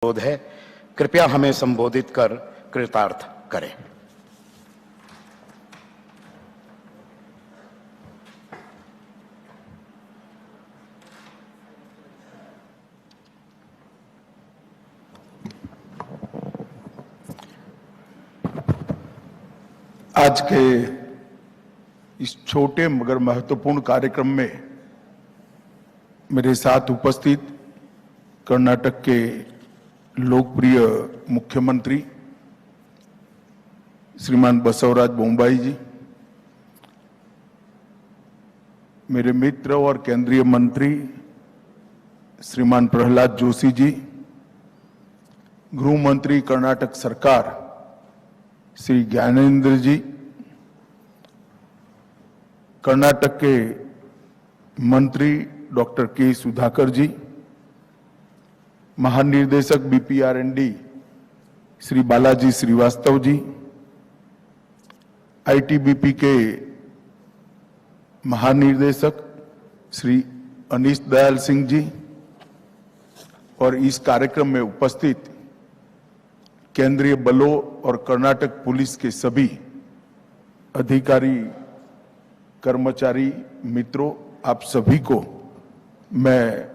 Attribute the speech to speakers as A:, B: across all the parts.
A: अनुरोध है, कृपया हमें संबोधित कर कृतार्थ करें।
B: आज के इस छोटे मगर महत्वपूर्ण कार्यक्रम में मेरे साथ उपस्थित कर्नाटक के लोकप्रिय मुख्यमंत्री श्रीमान बसवराज बोम्माई जी, मेरे मित्र और केंद्रीय मंत्री श्रीमान प्रहलाद जोशी जी, गृह मंत्री कर्नाटक सरकार श्री ज्ञानेंद्र जी, कर्नाटक के मंत्री डॉक्टर के सुधाकर जी, महानिर्देशक बीपीआरएनडी श्री बालाजी श्रीवास्तव जी, आईटीबीपी के महानिर्देशक श्री अनीश दयाल सिंह जी और इस कार्यक्रम में उपस्थित केंद्रीय बलों और कर्नाटक पुलिस के सभी अधिकारी, कर्मचारी, मित्रों, आप सभी को मैं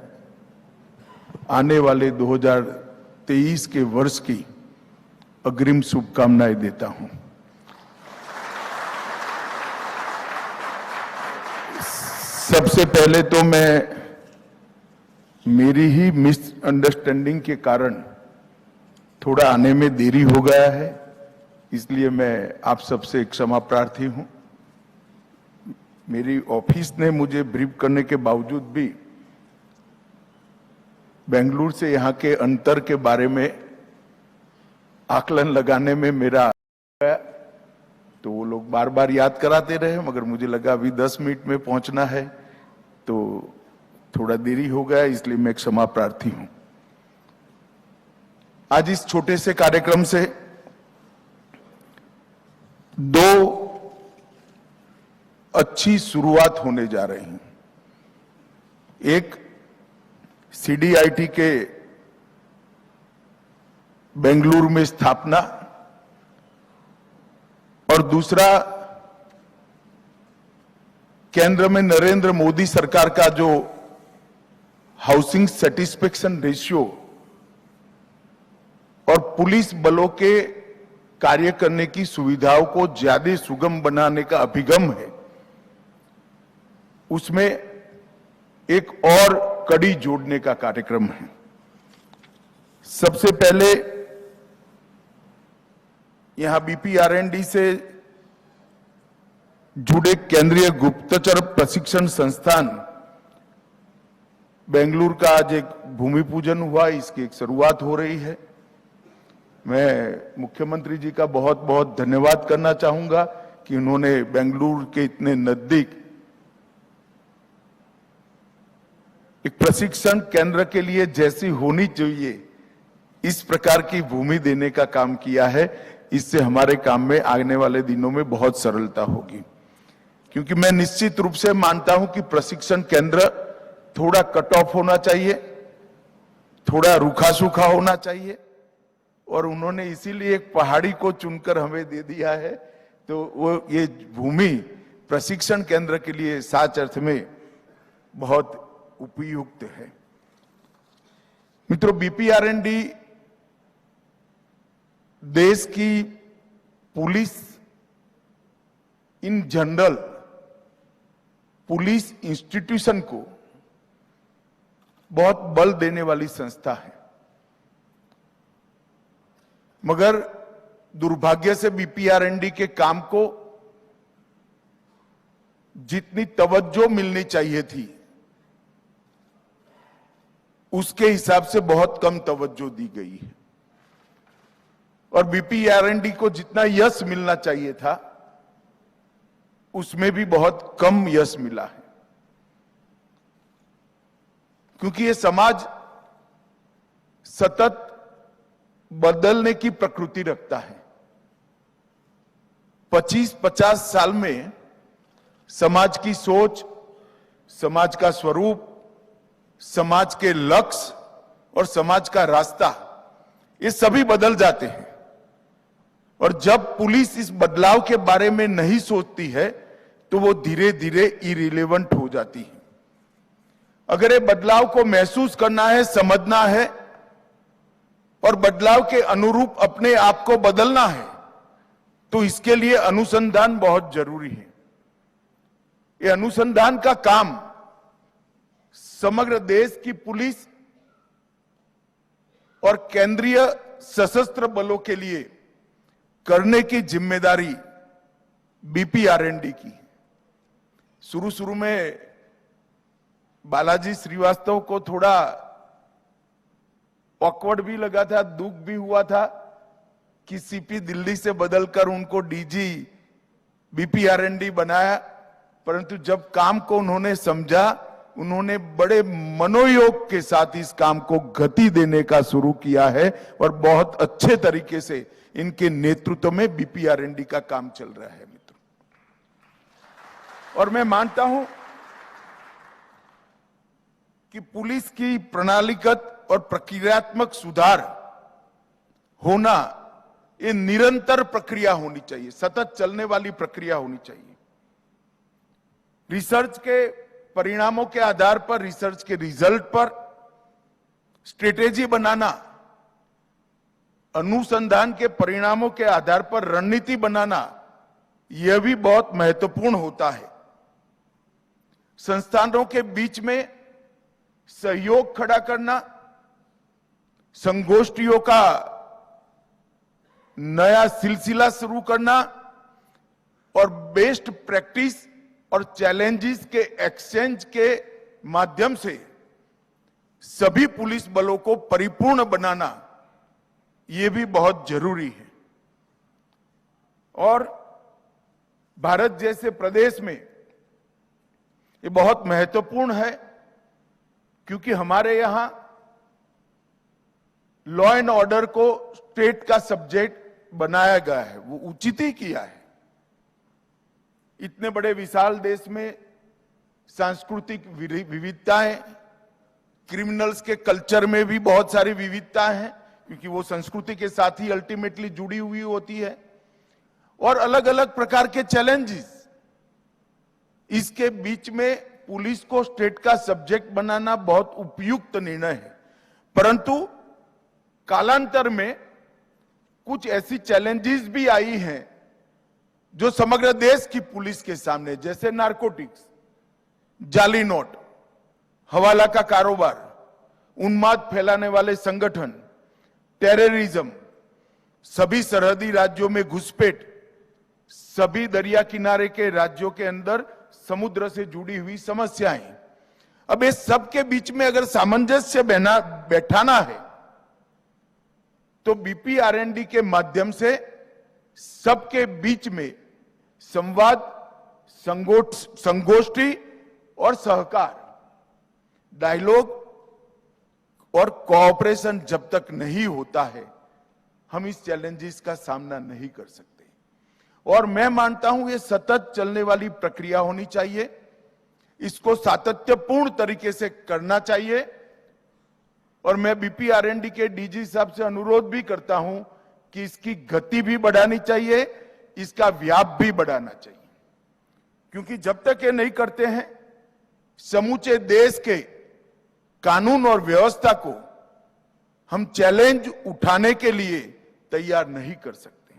B: आने वाले 2023 के वर्ष की अग्रिम शुभकामनाएं देता हूं। सबसे पहले तो मैं मेरी ही मिसअंडरस्टैंडिंग के कारण थोड़ा आने में देरी हो गया है, इसलिए मैं आप सबसे क्षमा प्रार्थी हूं। मेरी ऑफिस ने मुझे ब्रीफ करने के बावजूद भी बेंगलुरु से यहाँ के अंतर के बारे में आकलन लगाने में मेरा तो वो लोग बार बार याद कराते रहे, मगर मुझे लगा अभी 10 मिनट में पहुंचना है तो थोड़ा देरी हो गया, इसलिए मैं क्षमा प्रार्थी हूं। आज इस छोटे से कार्यक्रम से दो अच्छी शुरुआत होने जा रही है। एक सीडीआईटी के बेंगलुरु में स्थापना और दूसरा केंद्र में नरेंद्र मोदी सरकार का जो हाउसिंग सेटिस्फेक्शन रेशियो और पुलिस बलों के कार्य करने की सुविधाओं को ज्यादा सुगम बनाने का अभिगम है, उसमें एक और कड़ी जोड़ने का कार्यक्रम है। सबसे पहले यहां बीपीआरएनडी से जुड़े केंद्रीय गुप्तचर प्रशिक्षण संस्थान बेंगलुरु का आज एक भूमि पूजन हुआ, इसकी एक शुरुआत हो रही है। मैं मुख्यमंत्री जी का बहुत बहुत धन्यवाद करना चाहूंगा कि उन्होंने बेंगलुरु के इतने नजदीक एक प्रशिक्षण केंद्र के लिए जैसी होनी चाहिए इस प्रकार की भूमि देने का काम किया है। इससे हमारे काम में आने वाले दिनों में बहुत सरलता होगी, क्योंकि मैं निश्चित रूप से मानता हूं कि प्रशिक्षण केंद्र थोड़ा कट ऑफ होना चाहिए, थोड़ा रूखा सूखा होना चाहिए, और उन्होंने इसीलिए एक पहाड़ी को चुनकर हमें दे दिया है। तो वो ये भूमि प्रशिक्षण केंद्र के लिए सच अर्थ में बहुत उपयुक्त है। मित्रों, बीपीआरएनडी देश की police in general, police institution को बहुत बल देने वाली संस्था है, मगर दुर्भाग्य से बीपीआरएनडी के काम को जितनी तवज्जो मिलनी चाहिए थी उसके हिसाब से बहुत कम तवज्जो दी गई है, और बीपीआरएनडी को जितना यश मिलना चाहिए था उसमें भी बहुत कम यश मिला है, क्योंकि ये समाज सतत बदलने की प्रकृति रखता है। 25-50 साल में समाज की सोच, समाज का स्वरूप, समाज के लक्ष्य और समाज का रास्ता ये सभी बदल जाते हैं। और जब पुलिस इस बदलाव के बारे में नहीं सोचती है तो वो धीरे धीरे इरिलेवेंट हो जाती है। अगर ये बदलाव को महसूस करना है, समझना है और बदलाव के अनुरूप अपने आप को बदलना है तो इसके लिए अनुसंधान बहुत जरूरी है। ये अनुसंधान का काम समग्र देश की पुलिस और केंद्रीय सशस्त्र बलों के लिए करने की जिम्मेदारी बीपीआरएनडी की। शुरू में बालाजी श्रीवास्तव को थोड़ा ऑकवर्ड भी लगा था, दुख भी हुआ था कि सीपी दिल्ली से बदलकर उनको डीजी बीपीआरएनडी बनाया, परंतु जब काम को उन्होंने समझा, उन्होंने बड़े मनोयोग के साथ इस काम को गति देने का शुरू किया है और बहुत अच्छे तरीके से इनके नेतृत्व में बीपीआरएनडी का काम चल रहा है मित्रों। और मैं मानता हूं कि पुलिस की प्रणालीगत और प्रक्रियात्मक सुधार होना ये निरंतर प्रक्रिया होनी चाहिए, सतत चलने वाली प्रक्रिया होनी चाहिए। रिसर्च के परिणामों के आधार पर, रिसर्च के रिजल्ट पर स्ट्रेटेजी बनाना, अनुसंधान के परिणामों के आधार पर रणनीति बनाना, यह भी बहुत महत्वपूर्ण होता है। संस्थानों के बीच में सहयोग खड़ा करना, संगोष्ठियों का नया सिलसिला शुरू करना और बेस्ट प्रैक्टिस और चैलेंजेस के एक्सचेंज के माध्यम से सभी पुलिस बलों को परिपूर्ण बनाना, यह भी बहुत जरूरी है। और भारत जैसे प्रदेश में ये बहुत महत्वपूर्ण है क्योंकि हमारे यहां लॉ एंड ऑर्डर को स्टेट का सब्जेक्ट बनाया गया है, वो उचित ही किया है। इतने बड़े विशाल देश में सांस्कृतिक विविधताएं, क्रिमिनल्स के कल्चर में भी बहुत सारी विविधताएं हैं क्योंकि वो संस्कृति के साथ ही अल्टीमेटली जुड़ी हुई होती है, और अलग अलग प्रकार के चैलेंजेस। इसके बीच में पुलिस को स्टेट का सब्जेक्ट बनाना बहुत उपयुक्त निर्णय है, परंतु कालांतर में कुछ ऐसी चैलेंजेस भी आई हैं जो समग्र देश की पुलिस के सामने, जैसे नारकोटिक्स, जाली नोट, हवाला का कारोबार, उन्माद फैलाने वाले संगठन, टेररिज्म, सभी सरहदी राज्यों में घुसपैठ, सभी दरिया किनारे के राज्यों के अंदर समुद्र से जुड़ी हुई समस्याएं। अब इस सब के बीच में अगर सामंजस्य बैठाना है तो बीपीआरएनडी के माध्यम से सबके बीच में संवाद, संगोष्ठी और सहकार, डायलॉग और कोऑपरेशन जब तक नहीं होता है, हम इस चैलेंजेस का सामना नहीं कर सकते। और मैं मानता हूं ये सतत चलने वाली प्रक्रिया होनी चाहिए, इसको सातत्यपूर्ण तरीके से करना चाहिए। और मैं बीपीआरएनडी के डीजी साहब से अनुरोध भी करता हूं कि इसकी गति भी बढ़ानी चाहिए, इसका व्याप भी बढ़ाना चाहिए, क्योंकि जब तक ये नहीं करते हैं समूचे देश के कानून और व्यवस्था को हम चैलेंज उठाने के लिए तैयार नहीं कर सकते।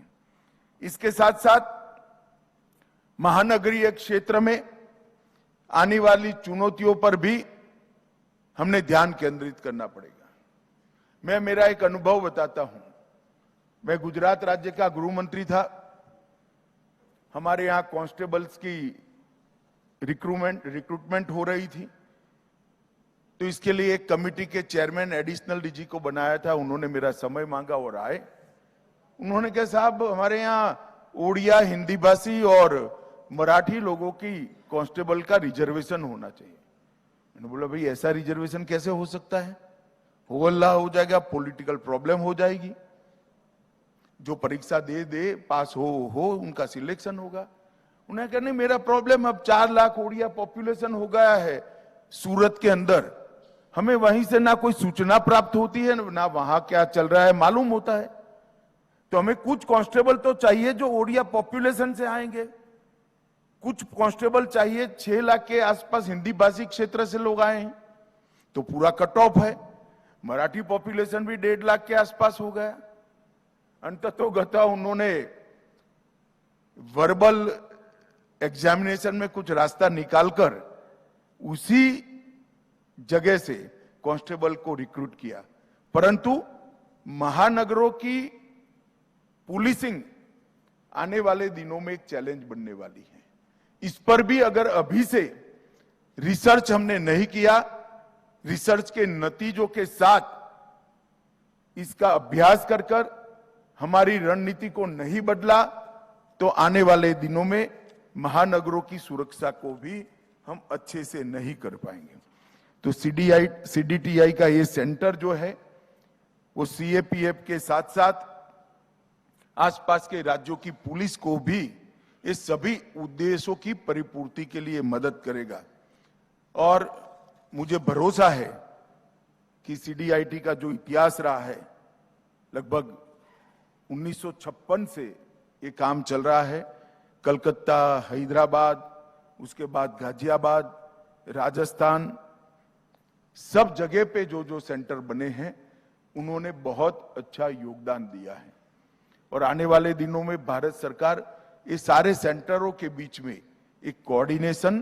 B: इसके साथ साथ महानगरीय क्षेत्र में आने वाली चुनौतियों पर भी हमने ध्यान केंद्रित करना पड़ेगा। मैं मेरा एक अनुभव बताता हूं। मैं गुजरात राज्य का गृह मंत्री था। हमारे यहां कांस्टेबल्स की रिक्रूटमेंट हो रही थी, तो इसके लिए एक कमेटी के चेयरमैन एडिशनल डीजी को बनाया था। उन्होंने मेरा समय मांगा और आए। उन्होंने कहा, साहब हमारे यहाँ उड़िया, हिंदी भाषी और मराठी लोगों की कांस्टेबल का रिजर्वेशन होना चाहिए। मैंने बोला, भाई ऐसा रिजर्वेशन कैसे हो सकता है? हो अल्लाह हो जाएगा, पॉलिटिकल प्रॉब्लम हो जाएगी। जो परीक्षा दे पास हो उनका सिलेक्शन होगा। उन्हें कहा, नहीं मेरा प्रॉब्लम, अब 4 लाख उड़िया पॉपुलेशन हो गया है सूरत के अंदर, हमें वहीं से ना कोई सूचना प्राप्त होती है, ना वहां क्या चल रहा है मालूम होता है। तो हमें कुछ कांस्टेबल तो चाहिए जो ओडिया पॉपुलेशन से आएंगे, कुछ कांस्टेबल चाहिए 6 लाख के आसपास हिंदी भाषी क्षेत्र से लोग आए हैं, तो पूरा कट ऑफ है। मराठी पॉपुलेशन भी 1.5 लाख के आसपास हो गया। अंततोगता उन्होंने वर्बल एग्जामिनेशन में कुछ रास्ता निकालकर उसी जगह से कांस्टेबल को रिक्रूट किया, परंतु महानगरों की पुलिसिंग आने वाले दिनों में एक चैलेंज बनने वाली है। इस पर भी अगर अभी से रिसर्च हमने नहीं किया, रिसर्च के नतीजों के साथ इसका अभ्यास कर कर हमारी रणनीति को नहीं बदला, तो आने वाले दिनों में महानगरों की सुरक्षा को भी हम अच्छे से नहीं कर पाएंगे। तो सीडीटीआई का ये सेंटर जो है वो सीएपीएफ के साथ साथ आसपास के राज्यों की पुलिस को भी इस सभी उद्देश्यों की परिपूर्ति के लिए मदद करेगा। और मुझे भरोसा है कि सीडीआईटी का जो इतिहास रहा है, लगभग 1956 से ये काम चल रहा है। कलकत्ता, हैदराबाद, उसके बाद गाजियाबाद, राजस्थान, सब जगह पे जो जो सेंटर बने हैं उन्होंने बहुत अच्छा योगदान दिया है। और आने वाले दिनों में भारत सरकार ये सारे सेंटरों के बीच में एक कोऑर्डिनेशन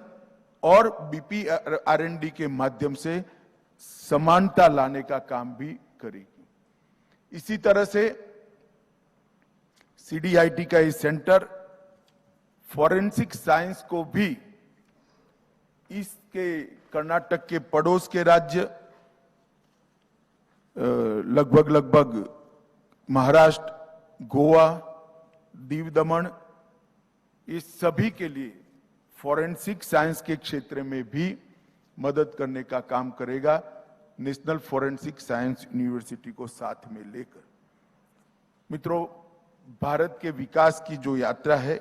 B: और बीपीआरएनडी के माध्यम से समानता लाने का काम भी करेगी। इसी तरह से सीडीआईटी का ये सेंटर फॉरेंसिक साइंस को भी इसके कर्नाटक के पड़ोस के राज्य लगभग महाराष्ट्र, गोवा, दीव दमन, इस सभी के लिए फॉरेंसिक साइंस के क्षेत्र में भी मदद करने का काम करेगा, नेशनल फॉरेंसिक साइंस यूनिवर्सिटी को साथ में लेकर। मित्रों, भारत के विकास की जो यात्रा है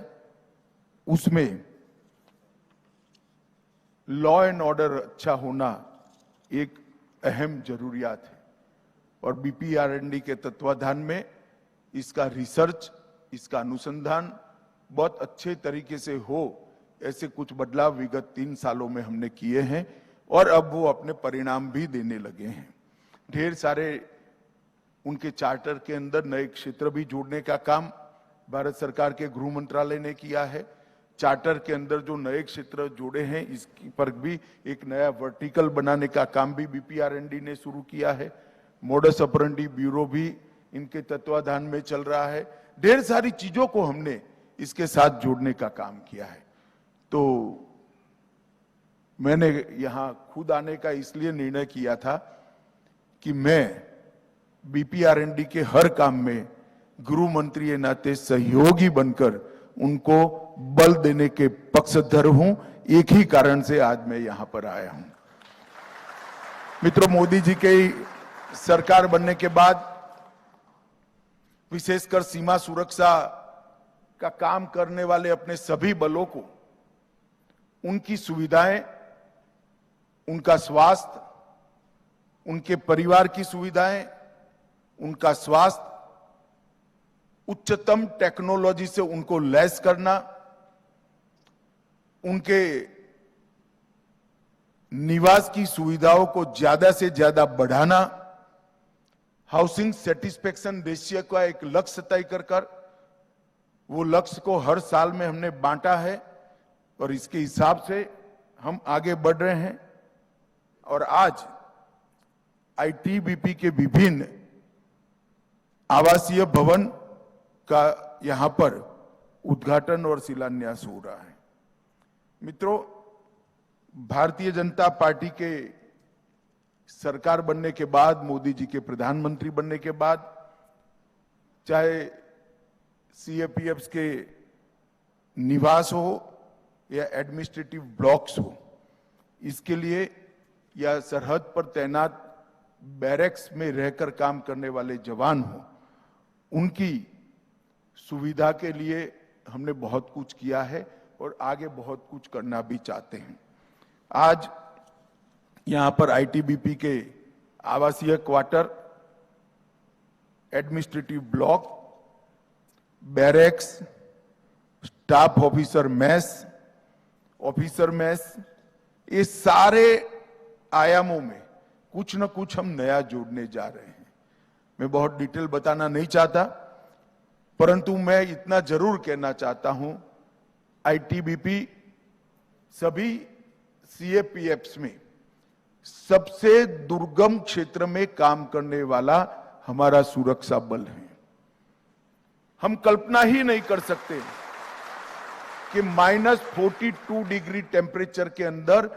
B: उसमें लॉ एंड ऑर्डर अच्छा होना एक अहम जरूरियात है, और बीपीआरएनडी के तत्वाधान में इसका रिसर्च, इसका अनुसंधान बहुत अच्छे तरीके से हो, ऐसे कुछ बदलाव विगत 3 सालों में हमने किए हैं और अब वो अपने परिणाम भी देने लगे हैं। ढेर सारे उनके चार्टर के अंदर नए क्षेत्र भी जोड़ने का काम भारत सरकार के गृह मंत्रालय ने किया है। चार्टर के अंदर जो नए क्षेत्र जोड़े हैं इस पर भी एक नया वर्टिकल बनाने का काम भी बीपीआरएनडी ने शुरू किया है। मोडस ऑपरेंडी ब्यूरो भी इनके तत्वाधान में चल रहा है। ढेर सारी चीजों को हमने इसके साथ जोड़ने का काम किया है। तो मैंने यहां खुद आने का इसलिए निर्णय किया था कि मैं बीपीआरएनडी के हर काम में गृह मंत्री के नाते सहयोगी बनकर उनको बल देने के पक्षधर हूं। एक ही कारण से आज मैं यहां पर आया हूं। मित्रों, मोदी जी के सरकार बनने के बाद विशेषकर सीमा सुरक्षा का काम करने वाले अपने सभी बलों को उनकी सुविधाएं, उनका स्वास्थ्य, उनके परिवार की सुविधाएं, उनका स्वास्थ्य उच्चतम टेक्नोलॉजी से उनको लैस करना, उनके निवास की सुविधाओं को ज्यादा से ज्यादा बढ़ाना, हाउसिंग सेटिस्फेक्शन रेशियो का एक लक्ष्य तय कर वो लक्ष्य को हर साल में हमने बांटा है और इसके हिसाब से हम आगे बढ़ रहे हैं। और आज आईटीबीपी के विभिन्न आवासीय भवन का यहां पर उद्घाटन और शिलान्यास हो रहा है। मित्रों, भारतीय जनता पार्टी के सरकार बनने के बाद, मोदी जी के प्रधानमंत्री बनने के बाद, चाहे सीएपीएफ के निवास हो या एडमिनिस्ट्रेटिव ब्लॉक्स हो, इसके लिए या सरहद पर तैनात बैरक्स में रहकर काम करने वाले जवान हो, उनकी सुविधा के लिए हमने बहुत कुछ किया है और आगे बहुत कुछ करना भी चाहते हैं। आज यहां पर आईटीबीपी के आवासीय quarter, administrative block, barracks, staff officer mess, ये सारे आयामों में कुछ न कुछ हम नया जोड़ने जा रहे हैं। मैं बहुत डिटेल बताना नहीं चाहता, परंतु मैं इतना जरूर कहना चाहता हूं, आईटीबीपी सभी सीएपीएफ्स में सबसे दुर्गम क्षेत्र में काम करने वाला हमारा सुरक्षा बल है। हम कल्पना ही नहीं कर सकते कि -42 डिग्री टेम्परेचर के अंदर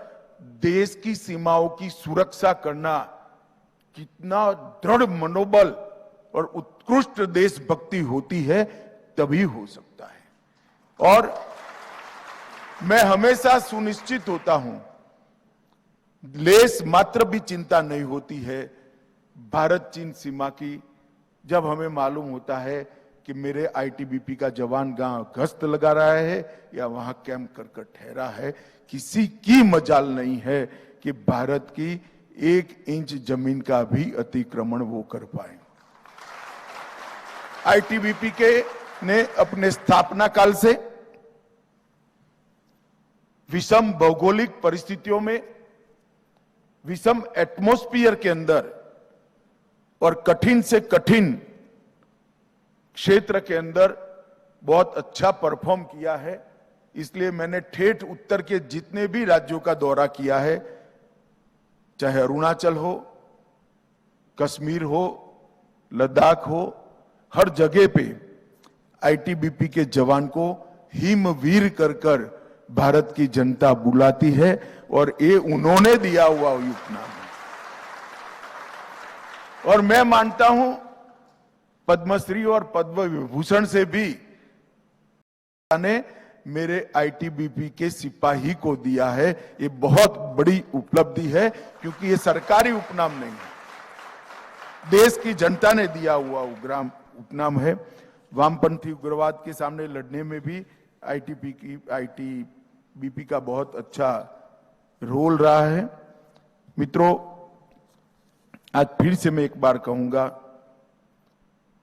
B: देश की सीमाओं की सुरक्षा करना कितना दृढ़ मनोबल और उत्कृष्ट देशभक्ति होती है, तभी हो सकता है। और मैं हमेशा सुनिश्चित होता हूं, लेस मात्र भी चिंता नहीं होती है भारत चीन सीमा की, जब हमें मालूम होता है कि मेरे आईटीबीपी का जवान गांव गश्त लगा रहा है या वहां कैंप कर ठहरा है। किसी की मजाल नहीं है कि भारत की 1 इंच जमीन का भी अतिक्रमण वो कर पाए। आईटीबीपी के ने अपने स्थापना काल से विषम भौगोलिक परिस्थितियों में, विषम एटमॉस्फेयर के अंदर और कठिन से कठिन क्षेत्र के अंदर बहुत अच्छा परफॉर्म किया है। इसलिए मैंने ठेठ उत्तर के जितने भी राज्यों का दौरा किया है, चाहे अरुणाचल हो, कश्मीर हो, लद्दाख हो, हर जगह पे आईटीबीपी के जवान को हिमवीर कर भारत की जनता बुलाती है और ये उन्होंने दिया हुआ उपनाम है। और मैं मानता हूं पद्मश्री और पद्म विभूषण से भी ने मेरे आईटीबीपी के सिपाही को दिया है। ये बहुत बड़ी उपलब्धि है, क्योंकि ये सरकारी उपनाम नहीं है, देश की जनता ने दिया हुआ उपनाम है। वामपंथी उग्रवाद के सामने लड़ने में भी आईटीबीपी का बहुत अच्छा रोल रहा है। मित्रों, आज फिर से मैं एक बार कहूंगा,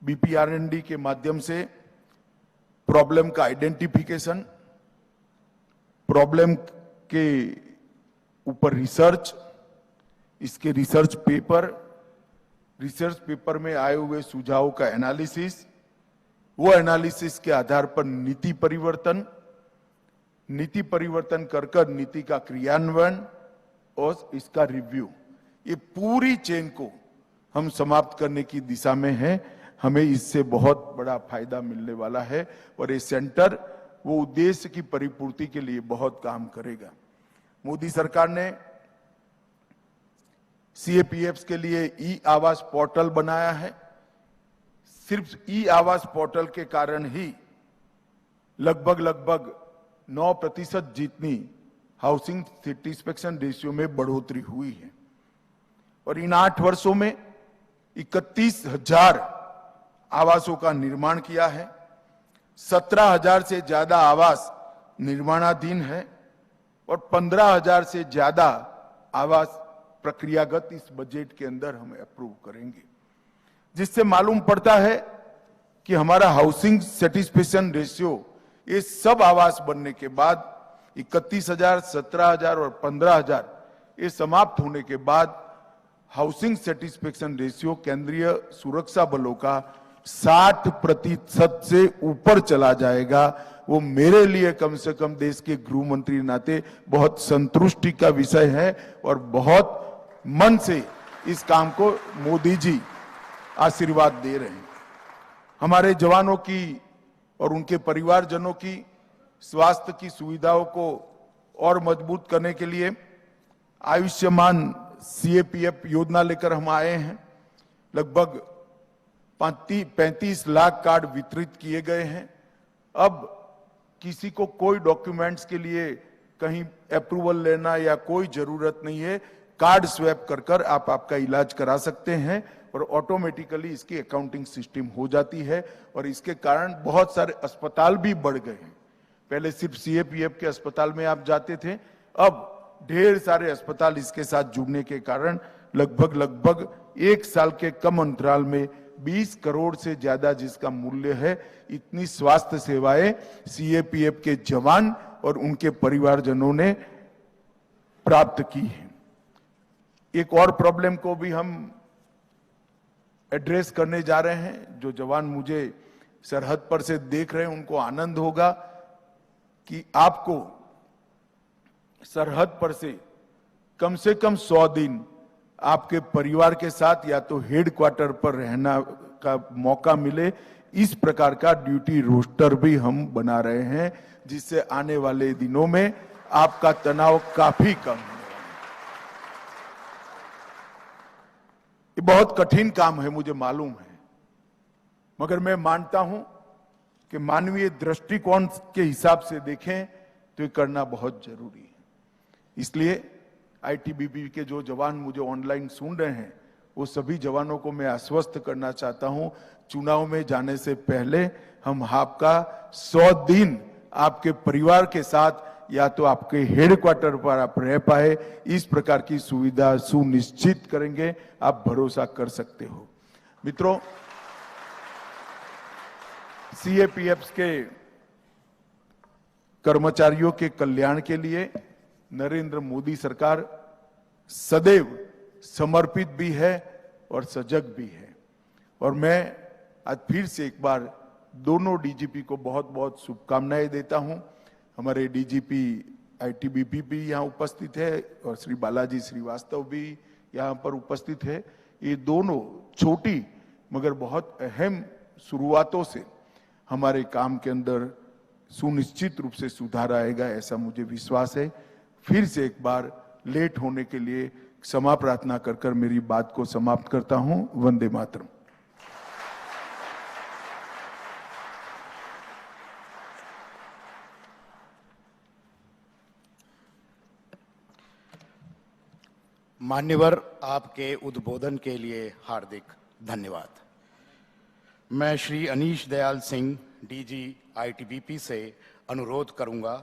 B: बीपीआरएनडी के माध्यम से प्रॉब्लम का आइडेंटिफिकेशन, प्रॉब्लम के ऊपर रिसर्च, इसके रिसर्च पेपर में आए हुए सुझावों का एनालिसिस, वो एनालिसिस के आधार पर नीति परिवर्तन कर नीति का क्रियान्वयन और इसका रिव्यू, ये पूरी चेन को हम समाप्त करने की दिशा में हैं। हमें इससे बहुत बड़ा फायदा मिलने वाला है और ये सेंटर वो उद्देश्य की परिपूर्ति के लिए बहुत काम करेगा। मोदी सरकार ने सीएपीएफ्स के लिए ई आवास पोर्टल बनाया है। सिर्फ ई आवास पोर्टल के कारण ही लगभग 9% जितनी हाउसिंग सेटिस्फेक्शन रेशियो में बढ़ोतरी हुई है। और इन 8 वर्षों में 31,000 आवासों का निर्माण किया है। 17,000 से ज्यादा आवास निर्माणाधीन है और 15,000 से ज्यादा आवास प्रक्रियागत इस बजट के अंदर हम अप्रूव करेंगे, जिससे मालूम पड़ता है कि हमारा हाउसिंग सेटिस्फेक्शन रेशियो ये सब आवास बनने के बाद 31,000, 17,000 और 15,000 ये समाप्त होने के बाद हाउसिंग सेटिस्फेक्शन रेशियो केंद्रीय सुरक्षा बलों का 60% से ऊपर चला जाएगा। वो मेरे लिए कम से कम देश के गृह मंत्री नाते बहुत संतुष्टि का विषय है और बहुत मन से इस काम को मोदी जी आशीर्वाद दे रहे हैं। हमारे जवानों की और उनके परिवारजनों की स्वास्थ्य की सुविधाओं को और मजबूत करने के लिए आयुष्मान सीएपीएफ योजना लेकर हम आए हैं। लगभग 35 लाख कार्ड वितरित किए गए हैं। अब किसी को कोई डॉक्यूमेंट्स के लिए कहीं अप्रूवल लेना या कोई जरूरत नहीं है। कार्ड स्वैप कर आप आपका इलाज करा सकते हैं और ऑटोमेटिकली इसकी अकाउंटिंग सिस्टम हो जाती है। और इसके कारण बहुत सारे अस्पताल भी बढ़ गए हैं। पहले सिर्फ सीएपीएफ के अस्पताल में आप जाते थे, अब ढेर सारे अस्पताल इसके साथ जुड़ने के कारण लगभग 1 साल के कम अंतराल में 20 करोड़ से ज्यादा जिसका मूल्य है, इतनी स्वास्थ्य सेवाएं सीएपीएफ के जवान और उनके परिवारजनों ने प्राप्त की है। एक और प्रॉब्लम को भी हम एड्रेस करने जा रहे हैं। जो जवान मुझे सरहद पर से देख रहे हैं उनको आनंद होगा कि आपको सरहद पर से कम 100 दिन आपके परिवार के साथ या तो हेडक्वार्टर पर रहना का मौका मिले। इस प्रकार का ड्यूटी रोस्टर भी हम बना रहे हैं, जिससे आने वाले दिनों में आपका तनाव काफी कम होगा। ये बहुत कठिन काम है, मुझे मालूम है, मगर मैं मानता हूं कि मानवीय दृष्टिकोण के हिसाब से देखें तो ये करना बहुत जरूरी है। इसलिए आईटीबीपी के जो जवान मुझे ऑनलाइन सुन रहे हैं, वो सभी जवानों को मैं आश्वस्त करना चाहता हूं, चुनाव में जाने से पहले हम आपका 100 दिन आपके परिवार के साथ या तो आपके हेडक्वार्टर पर आप रह पाए, इस प्रकार की सुविधा सुनिश्चित करेंगे। आप भरोसा कर सकते हो। मित्रों, सीएपीएफ के कर्मचारियों के कल्याण के लिए नरेंद्र मोदी सरकार सदैव समर्पित भी है और सजग भी है। और मैं आज फिर से एक बार दोनों डीजीपी को बहुत बहुत शुभकामनाएं देता हूं। हमारे डीजीपी आईटीबीपी भी यहां उपस्थित है और श्री बालाजी श्रीवास्तव भी यहां पर उपस्थित है। ये दोनों छोटी मगर बहुत अहम शुरुआतों से हमारे काम के अंदर सुनिश्चित रूप से सुधार आएगा, ऐसा मुझे विश्वास है। फिर से एक बार लेट होने के लिए क्षमा प्रार्थना कर मेरी बात को समाप्त करता हूं। वंदे मातरम।
A: मान्यवर, आपके उद्बोधन के लिए हार्दिक धन्यवाद। मैं श्री अनीश दयाल सिंह, डीजी आईटीबीपी से अनुरोध करूंगा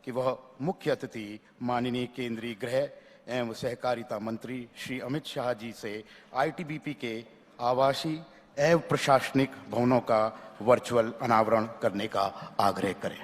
A: कि वह मुख्य अतिथि माननीय केंद्रीय गृह एवं सहकारिता मंत्री श्री अमित शाह जी से आईटीबीपी के आवासीय एवं प्रशासनिक भवनों का वर्चुअल अनावरण करने का आग्रह करें।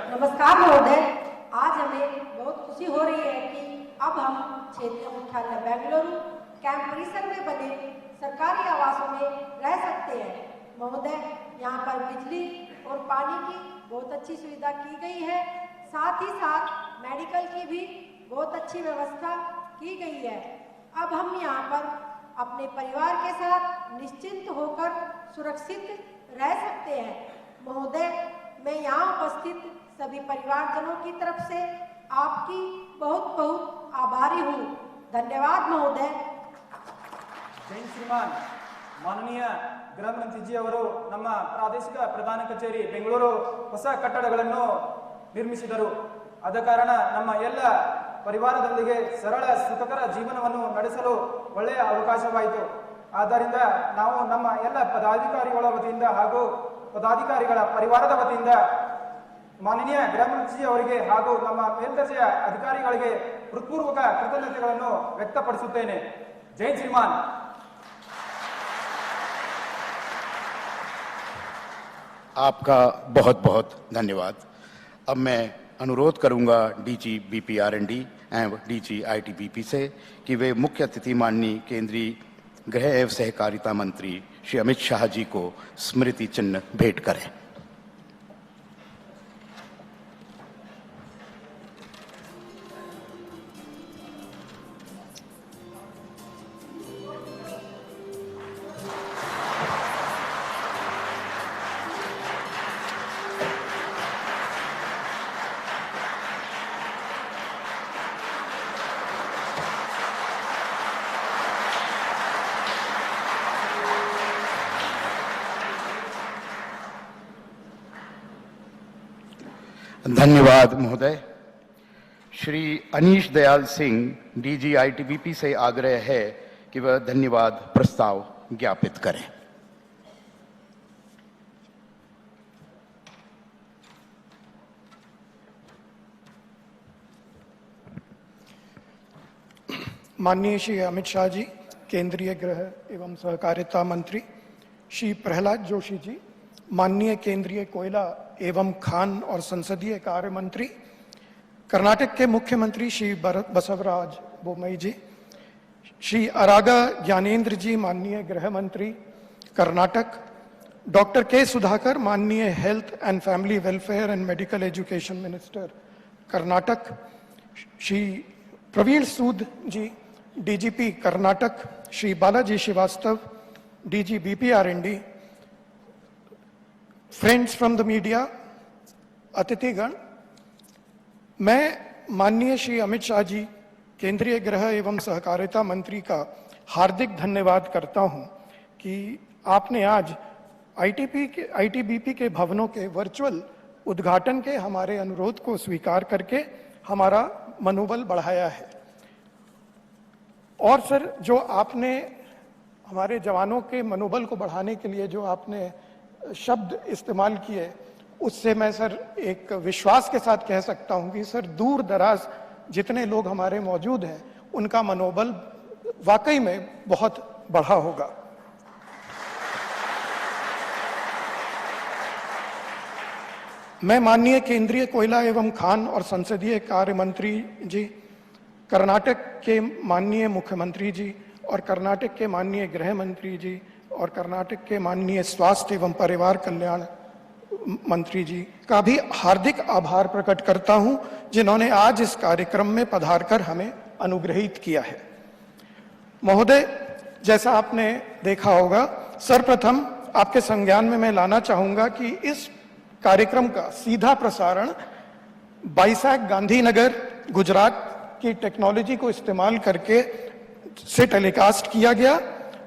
C: नमस्कार महोदय, आज हमें बहुत खुशी हो रही है कि अब हम क्षेत्रीय मुख्यालय बेंगलुरु कैंप परिसर में बने सरकारी आवासों में रह सकते हैं। महोदय, यहाँ पर बिजली और पानी की बहुत अच्छी सुविधा की गई है, साथ ही साथ मेडिकल की भी बहुत अच्छी व्यवस्था की गई है। अब हम यहाँ पर अपने परिवार के साथ निश्चिंत होकर सुरक्षित रह सकते हैं। महोदय, मैं यहाँ उपस्थित सभी परिवारजनों की तरफ से आपकी बहुत बहुत आभारी हूँ। धन्यवाद महोदय।
D: ಜೈ ಶ್ರೀಮಾನ್ ಮಾನನೀಯ ಗೃಹ ಮಂತ್ರಿಜಿಯವರು ನಮ್ಮ ಪ್ರಾದೇಶಿಕ ಪ್ರಧಾನ ಕಚೇರಿ ಬೆಂಗಳೂರು ಹೊಸ ಕಟ್ಟಡಗಳನ್ನು ನಿರ್ಮಿಸಿದರು. ಆದ ಕಾರಣ ನಮ್ಮ ಎಲ್ಲ ಪರಿವಾರದೊಂದಿಗೆ ಸರಳ ಸುಖಕರ ಜೀವನವನ್ನು ನಡೆಸಲು ಒಳ್ಳೆಯ ಅವಕಾಶವಾಯಿತು. ಆದ್ದರಿಂದ ನಾವು ನಮ್ಮ ಎಲ್ಲ ಪದಾಧಿಕಾರಿಗಳ ವತಿಯಿಂದ ಹಾಗೂ ಪದಾಧಿಕಾರಿಗಳ ಪರಿವಾರದ ವತಿಯಿಂದ ಮಾನನೀಯ ಗೃಹ ಮಂತ್ರಿಜಿ ಅವರಿಗೆ ಹಾಗೂ ನಮ್ಮ ಮೇಲ್ದರ್ಜೆಯ ಅಧಿಕಾರಿಗಳಿಗೆ ಹೃತ್ಪೂರ್ವಕ ಕೃತಜ್ಞತೆಗಳನ್ನು ವ್ಯಕ್ತಪಡಿಸುತ್ತೇನೆ. ಜೈ ಶ್ರೀಮಾನ್.
A: आपका बहुत बहुत धन्यवाद। अब मैं अनुरोध करूंगा डीजी बीपीआरएनडी एवं डीजी आईटीबीपी से कि वे मुख्य अतिथि माननीय केंद्रीय गृह एवं सहकारिता मंत्री श्री अमित शाह जी को स्मृति चिन्ह भेंट करें। धन्यवाद महोदय। श्री अनीश दयाल सिंह डीजी आईटीबीपी से आग्रह है कि वह धन्यवाद प्रस्ताव ज्ञापित करें।
E: माननीय श्री अमित शाह जी, केंद्रीय गृह एवं सहकारिता मंत्री श्री प्रहलाद जोशी जी, माननीय केंद्रीय कोयला एवं खान और संसदीय कार्य मंत्री, कर्नाटक के मुख्यमंत्री श्री बसवराज बोम्मई जी, श्री अरागा ज्ञानेंद्र जी, माननीय गृह मंत्री कर्नाटक, डॉक्टर के सुधाकर, माननीय health and family welfare and medical education minister Karnataka, Shri Praveen Sood ji, DGP Karnataka, Shri Balaji Srivastava, DG BPRND, friends from the media, अतिथिगण, मैं माननीय श्री अमित शाह जी, केंद्रीय गृह एवं सहकारिता मंत्री का हार्दिक धन्यवाद करता हूं कि आपने आज आईटीबीपी के भवनों के वर्चुअल उद्घाटन के हमारे अनुरोध को स्वीकार करके हमारा मनोबल बढ़ाया है। और सर, जो आपने हमारे जवानों के मनोबल को बढ़ाने के लिए जो आपने शब्द इस्तेमाल किए, उससे मैं सर एक विश्वास के साथ कह सकता हूं कि सर दूर दराज जितने लोग हमारे मौजूद हैं उनका मनोबल वाकई में बहुत बढ़ा होगा। मैं माननीय केंद्रीय कोयला एवं खान और संसदीय कार्य मंत्री जी, कर्नाटक के माननीय मुख्यमंत्री जी और कर्नाटक के माननीय गृह मंत्री जी और कर्नाटक के माननीय स्वास्थ्य एवं परिवार कल्याण मंत्री जी का भी हार्दिक आभार प्रकट करता हूं, जिन्होंने आज इस कार्यक्रम में पधारकर हमें अनुग्रहित किया है। महोदय, जैसा आपने देखा होगा, सर्वप्रथम आपके संज्ञान में मैं लाना चाहूंगा कि इस कार्यक्रम का सीधा प्रसारण बाईसाख गांधीनगर गुजरात की टेक्नोलॉजी को इस्तेमाल करके से टेलीकास्ट किया गया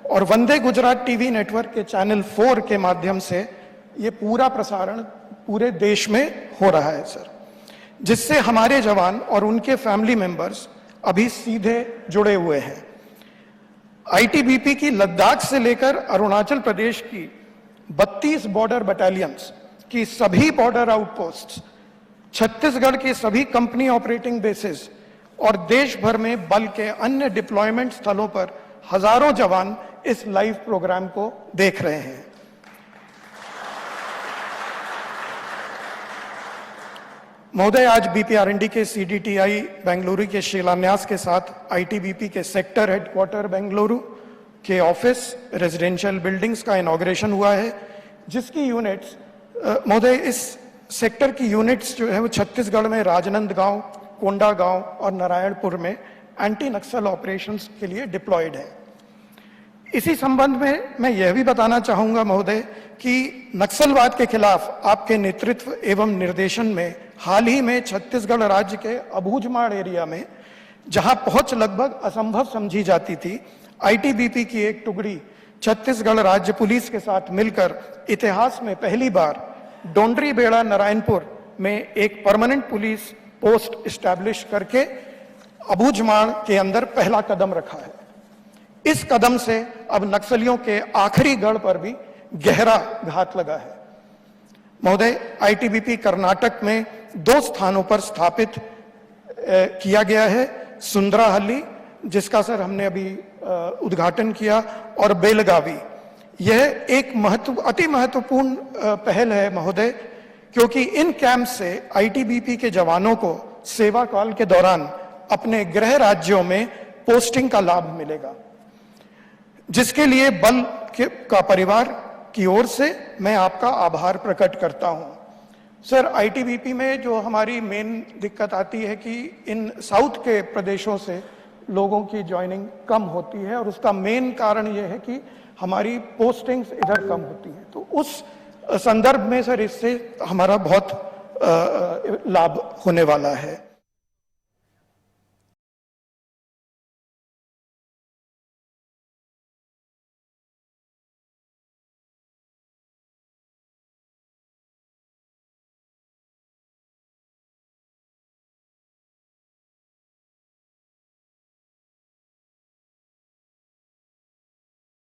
E: और वंदे गुजरात टीवी नेटवर्क के चैनल 4 के माध्यम से ये पूरा प्रसारण पूरे देश में हो रहा है सर, जिससे हमारे जवान और उनके फैमिली मेंबर्स अभी सीधे जुड़े हुए हैं। आईटीबीपी की लद्दाख से लेकर अरुणाचल प्रदेश की 32 बॉर्डर बटालियंस की सभी बॉर्डर आउटपोस्ट, छत्तीसगढ़ के सभी कंपनी ऑपरेटिंग बेसिस और देश भर में बल के अन्य डिप्लॉयमेंट स्थलों पर हजारों जवान इस लाइव प्रोग्राम को देख रहे हैं। महोदय, आज बीपीआरएनडी के सीडीटीआई बेंगलुरु के शिलान्यास के साथ आईटीबीपी के सेक्टर हेडक्वार्टर बेंगलुरु के ऑफिस रेजिडेंशियल बिल्डिंग्स का इनॉग्रेशन हुआ है, जिसकी यूनिट्स महोदय, इस सेक्टर की यूनिट्स जो है वो छत्तीसगढ़ में राजनांदगांव, कोंडागांव और नारायणपुर में एंटी नक्सल ऑपरेशंस के लिए डिप्लॉयड है। इसी संबंध में मैं यह भी बताना चाहूंगा महोदय कि नक्सलवाद के खिलाफ आपके नेतृत्व एवं निर्देशन में हाल ही में छत्तीसगढ़ राज्य के अबूझमाड़ एरिया में, जहां पहुंच लगभग असंभव समझी जाती थी, आईटीबीपी की एक टुकड़ी छत्तीसगढ़ राज्य पुलिस के साथ मिलकर इतिहास में पहली बार डोंडरी बेड़ा नारायणपुर में एक परमानेंट पुलिस पोस्ट इस्टेब्लिश करके अबूझमाड़ के अंदर पहला कदम रखा है। इस कदम से अब नक्सलियों के आखिरी गढ़ पर भी गहरा घात लगा है। महोदय, आईटीबीपी कर्नाटक में 2 स्थानों पर स्थापित किया गया है, सुंदराहल्ली, जिसका सर हमने अभी उद्घाटन किया, और बेलगावी। यह एक अति महत्वपूर्ण पहल है महोदय क्योंकि इन कैंप से आईटीबीपी के जवानों को सेवा काल के दौरान अपने गृह राज्यों में पोस्टिंग का लाभ मिलेगा, जिसके लिए बल का परिवार की ओर से मैं आपका आभार प्रकट करता हूं। सर, आईटीबीपी में जो हमारी मेन दिक्कत आती है कि इन साउथ के प्रदेशों से लोगों की ज्वाइनिंग कम होती है, और उसका मेन कारण यह है कि हमारी पोस्टिंग्स इधर कम होती हैं। तो उस संदर्भ में सर इससे हमारा बहुत लाभ होने वाला है।